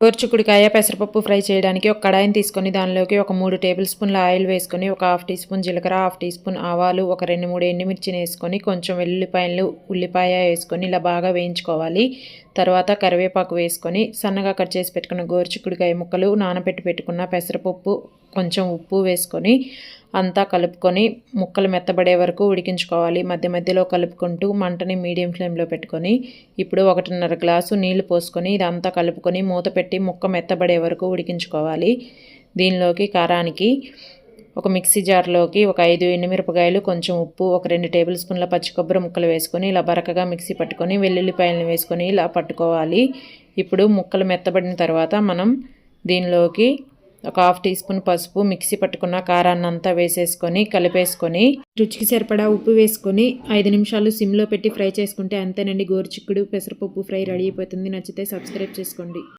గోరుచిక్కుడుకాయ పెసరపప్పు ఫ్రై చేయడానికి ఒక కడాయిని తీసుకొని దానిలోకి ఒక 3 టేబుల్ స్పూన్ల ఆయిల్ వేసుకొని ఒక హాఫ్ టీ స్పూన్ జీలకర్ర, హాఫ్ టీ స్పూన్ ఆవాలు, ఒక 2-3 ఎండుమిర్చిని వేసుకొని కొంచెం వెల్లుల్లిపాయలు, ఉల్లిపాయ వేసుకొని ఇలా బాగా వేయించుకోవాలి. తర్వాత కరివేపాకు వేసుకొని సన్నగా కట్ చేసి పెట్టుకున్న గోరుచిక్కుడుకాయ ముక్కలు, నానబెట్టి పెట్టుకున్న పెసరపప్పు, కొంచెం ఉప్పు వేసుకొని అంతా కలుపుకొని ముక్కలు మెత్తబడే వరకు ఉడికించుకోవాలి. మధ్య మధ్యలో కలుపుకుంటూ మంటని మీడియం ఫ్లేమ్లో పెట్టుకొని ఇప్పుడు 1.5 గ్లాసు నీళ్లు పోసుకొని ఇదంతా కలుపుకొని మూత పెట్టి ముక్క మెత్తబడే వరకు ఉడికించుకోవాలి. దీనిలోకి కారానికి ఒక మిక్సీ జార్లోకి ఒక 5 ఎండుమిరపకాయలు, కొంచెం ఉప్పు, ఒక 2 టేబుల్ స్పూన్ల పచ్చి కొబ్బరి ముక్కలు వేసుకొని ఇలా బరకగా మిక్సీ పట్టుకొని వెల్లుల్లిపాయలను వేసుకొని ఇలా పట్టుకోవాలి. ఇప్పుడు ముక్కలు మెత్తబడిన తర్వాత మనం దీనిలోకి ఒక హాఫ్ టీ స్పూన్ పసుపు, మిక్సీ పట్టుకున్న కారాన్ని అంతా వేసేసుకొని కలిపేసుకొని రుచికి సరిపడా ఉప్పు వేసుకొని 5 నిమిషాలు సిమ్లో పెట్టి ఫ్రై చేసుకుంటే అంతేనండి, గోరుచిక్కుడు పెసరపప్పు ఫ్రై రెడీ అయిపోతుంది. నచ్చితే సబ్స్క్రైబ్ చేసుకోండి.